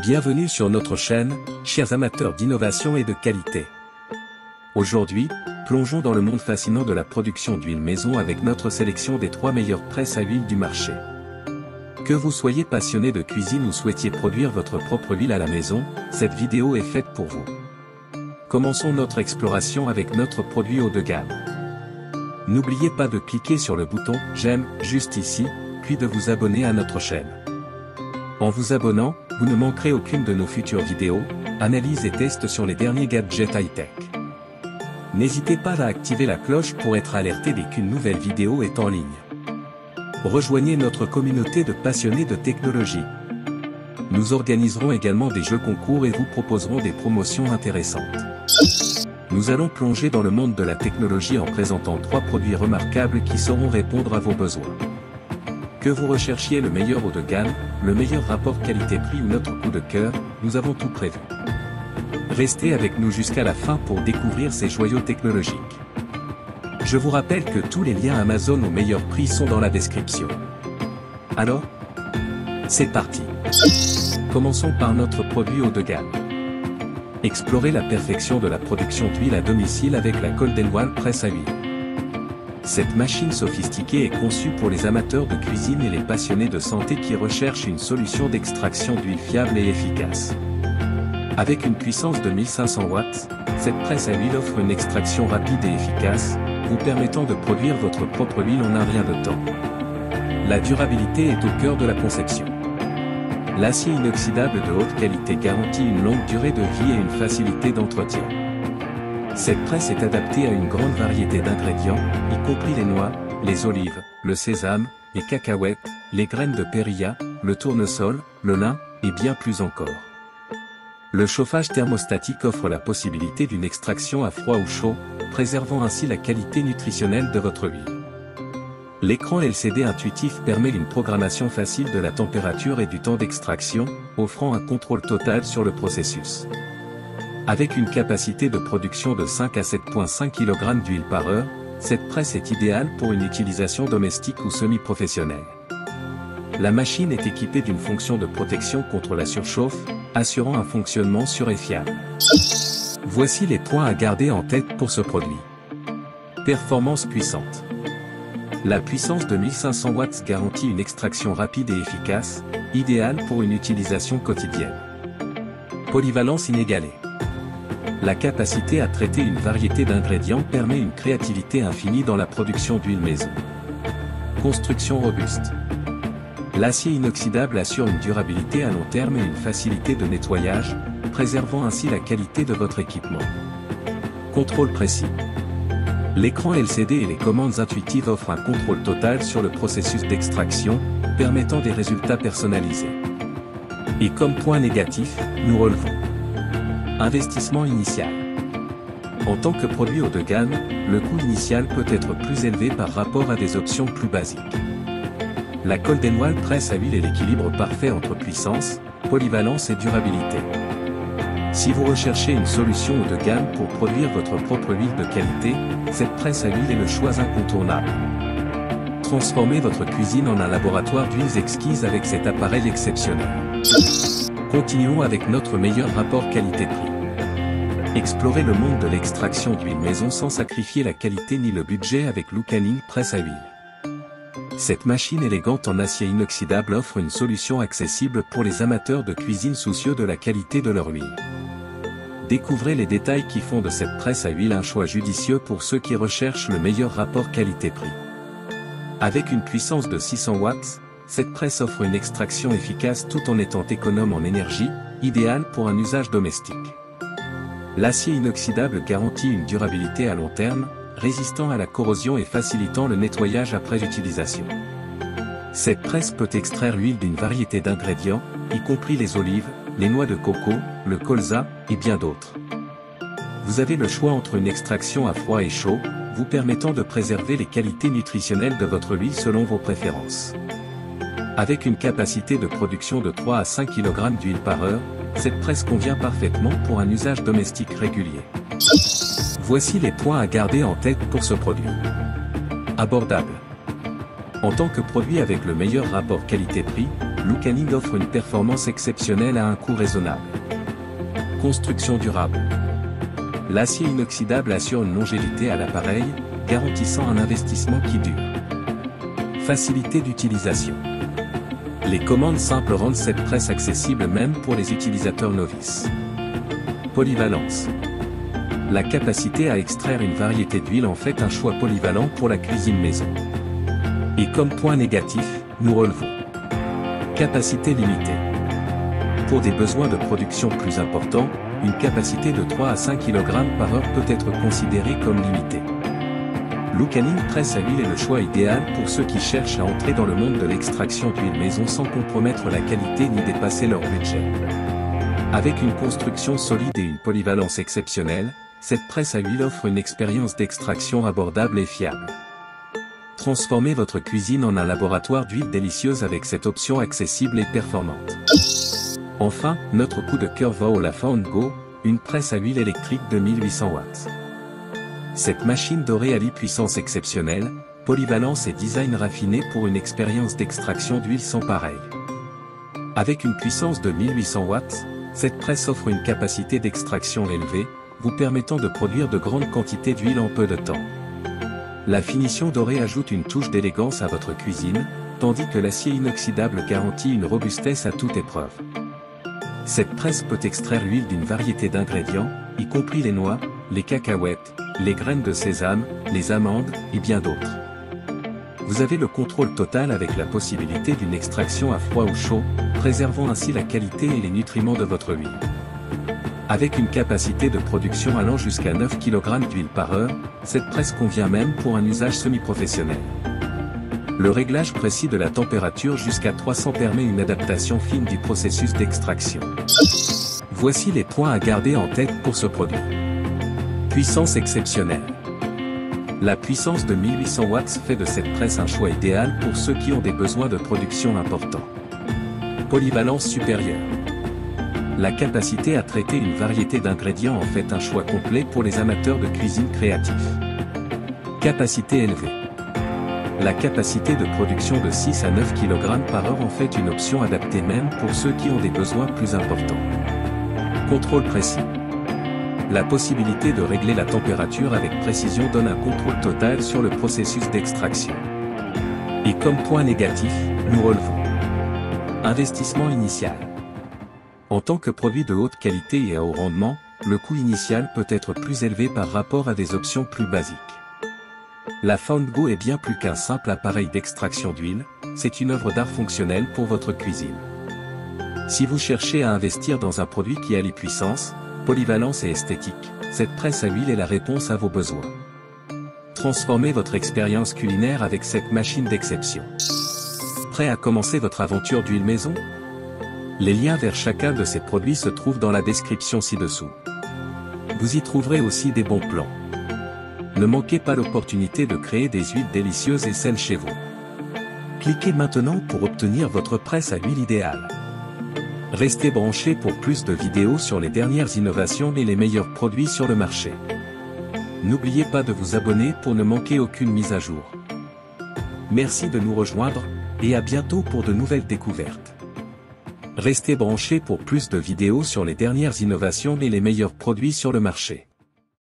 Bienvenue sur notre chaîne, chers amateurs d'innovation et de qualité. Aujourd'hui, plongeons dans le monde fascinant de la production d'huile maison avec notre sélection des 3 meilleures presses à huile du marché. Que vous soyez passionné de cuisine ou souhaitiez produire votre propre huile à la maison, cette vidéo est faite pour vous. Commençons notre exploration avec notre produit haut de gamme. N'oubliez pas de cliquer sur le bouton « J'aime » juste ici, puis de vous abonner à notre chaîne. En vous abonnant, vous ne manquerez aucune de nos futures vidéos, analyses et tests sur les derniers gadgets high-tech. N'hésitez pas à activer la cloche pour être alerté dès qu'une nouvelle vidéo est en ligne. Rejoignez notre communauté de passionnés de technologie. Nous organiserons également des jeux concours et vous proposerons des promotions intéressantes. Nous allons plonger dans le monde de la technologie en présentant 3 produits remarquables qui sauront répondre à vos besoins. Que vous recherchiez le meilleur haut de gamme, le meilleur rapport qualité-prix ou notre coup de cœur, nous avons tout prévu. Restez avec nous jusqu'à la fin pour découvrir ces joyaux technologiques. Je vous rappelle que tous les liens Amazon au meilleur prix sont dans la description. Alors, c'est parti. Commençons par notre produit haut de gamme. Explorez la perfection de la production d'huile à domicile avec la Golden Wall presse à huile. Cette machine sophistiquée est conçue pour les amateurs de cuisine et les passionnés de santé qui recherchent une solution d'extraction d'huile fiable et efficace. Avec une puissance de 1500 watts, cette presse à huile offre une extraction rapide et efficace, vous permettant de produire votre propre huile en un rien de temps. La durabilité est au cœur de la conception. L'acier inoxydable de haute qualité garantit une longue durée de vie et une facilité d'entretien. Cette presse est adaptée à une grande variété d'ingrédients, y compris les noix, les olives, le sésame, les cacahuètes, les graines de périlla, le tournesol, le lin, et bien plus encore. Le chauffage thermostatique offre la possibilité d'une extraction à froid ou chaud, préservant ainsi la qualité nutritionnelle de votre huile. L'écran LCD intuitif permet une programmation facile de la température et du temps d'extraction, offrant un contrôle total sur le processus. Avec une capacité de production de 5 à 7,5 kg d'huile par heure, cette presse est idéale pour une utilisation domestique ou semi-professionnelle. La machine est équipée d'une fonction de protection contre la surchauffe, assurant un fonctionnement sûr et fiable. Voici les points à garder en tête pour ce produit. Performance puissante. La puissance de 1500 watts garantit une extraction rapide et efficace, idéale pour une utilisation quotidienne. Polyvalence inégalée. La capacité à traiter une variété d'ingrédients permet une créativité infinie dans la production d'huile maison. Construction robuste. L'acier inoxydable assure une durabilité à long terme et une facilité de nettoyage, préservant ainsi la qualité de votre équipement. Contrôle précis. L'écran LCD et les commandes intuitives offrent un contrôle total sur le processus d'extraction, permettant des résultats personnalisés. Et comme point négatif, nous relevons. Investissement initial. En tant que produit haut de gamme, le coût initial peut être plus élevé par rapport à des options plus basiques. La Golden Wall presse à huile est l'équilibre parfait entre puissance, polyvalence et durabilité. Si vous recherchez une solution haut de gamme pour produire votre propre huile de qualité, cette presse à huile est le choix incontournable. Transformez votre cuisine en un laboratoire d'huiles exquises avec cet appareil exceptionnel. Continuons avec notre meilleur rapport qualité-prix. Explorez le monde de l'extraction d'huile maison sans sacrifier la qualité ni le budget avec Lucaning presse à huile. Cette machine élégante en acier inoxydable offre une solution accessible pour les amateurs de cuisine soucieux de la qualité de leur huile. Découvrez les détails qui font de cette presse à huile un choix judicieux pour ceux qui recherchent le meilleur rapport qualité-prix. Avec une puissance de 600 watts, cette presse offre une extraction efficace tout en étant économe en énergie, idéale pour un usage domestique. L'acier inoxydable garantit une durabilité à long terme, résistant à la corrosion et facilitant le nettoyage après utilisation. Cette presse peut extraire l'huile d'une variété d'ingrédients, y compris les olives, les noix de coco, le colza, et bien d'autres. Vous avez le choix entre une extraction à froid et chaud, vous permettant de préserver les qualités nutritionnelles de votre huile selon vos préférences. Avec une capacité de production de 3 à 5 kg d'huile par heure, cette presse convient parfaitement pour un usage domestique régulier. Voici les points à garder en tête pour ce produit. Abordable. En tant que produit avec le meilleur rapport qualité-prix, Lucanic offre une performance exceptionnelle à un coût raisonnable. Construction durable. L'acier inoxydable assure une longévité à l'appareil, garantissant un investissement qui dure. Facilité d'utilisation. Les commandes simples rendent cette presse accessible même pour les utilisateurs novices. Polyvalence. La capacité à extraire une variété d'huile en fait un choix polyvalent pour la cuisine maison. Et comme point négatif, nous relevons. Capacité limitée. Pour des besoins de production plus importants, une capacité de 3 à 5 kg par heure peut être considérée comme limitée. Lucanic presse à huile est le choix idéal pour ceux qui cherchent à entrer dans le monde de l'extraction d'huile maison sans compromettre la qualité ni dépasser leur budget. Avec une construction solide et une polyvalence exceptionnelle, cette presse à huile offre une expérience d'extraction abordable et fiable. Transformez votre cuisine en un laboratoire d'huile délicieuse avec cette option accessible et performante. Enfin, notre coup de cœur va au LaFoundGo, une presse à huile électrique de 1800 watts. Cette machine dorée allie puissance exceptionnelle, polyvalence et design raffiné pour une expérience d'extraction d'huile sans pareil. Avec une puissance de 1800 watts, cette presse offre une capacité d'extraction élevée, vous permettant de produire de grandes quantités d'huile en peu de temps. La finition dorée ajoute une touche d'élégance à votre cuisine, tandis que l'acier inoxydable garantit une robustesse à toute épreuve. Cette presse peut extraire l'huile d'une variété d'ingrédients, y compris les noix, les cacahuètes, les graines de sésame, les amandes, et bien d'autres. Vous avez le contrôle total avec la possibilité d'une extraction à froid ou chaud, préservant ainsi la qualité et les nutriments de votre huile. Avec une capacité de production allant jusqu'à 9 kg d'huile par heure, cette presse convient même pour un usage semi-professionnel. Le réglage précis de la température jusqu'à 300 permet une adaptation fine du processus d'extraction. Voici les points à garder en tête pour ce produit. Puissance exceptionnelle. La puissance de 1800 watts fait de cette presse un choix idéal pour ceux qui ont des besoins de production importants. Polyvalence supérieure. La capacité à traiter une variété d'ingrédients en fait un choix complet pour les amateurs de cuisine créative. Capacité élevée. La capacité de production de 6 à 9 kg par heure en fait une option adaptée même pour ceux qui ont des besoins plus importants. Contrôle précis. La possibilité de régler la température avec précision donne un contrôle total sur le processus d'extraction. Et comme point négatif, nous relevons. Investissement initial. En tant que produit de haute qualité et à haut rendement, le coût initial peut être plus élevé par rapport à des options plus basiques. LaFoundGo est bien plus qu'un simple appareil d'extraction d'huile, c'est une œuvre d'art fonctionnelle pour votre cuisine. Si vous cherchez à investir dans un produit qui allie puissance, polyvalence et esthétique, cette presse à huile est la réponse à vos besoins. Transformez votre expérience culinaire avec cette machine d'exception. Prêt à commencer votre aventure d'huile maison ? Les liens vers chacun de ces produits se trouvent dans la description ci-dessous. Vous y trouverez aussi des bons plans. Ne manquez pas l'opportunité de créer des huiles délicieuses et saines chez vous. Cliquez maintenant pour obtenir votre presse à huile idéale. Restez branchés pour plus de vidéos sur les dernières innovations et les meilleurs produits sur le marché. N'oubliez pas de vous abonner pour ne manquer aucune mise à jour. Merci de nous rejoindre, et à bientôt pour de nouvelles découvertes. Restez branchés pour plus de vidéos sur les dernières innovations et les meilleurs produits sur le marché.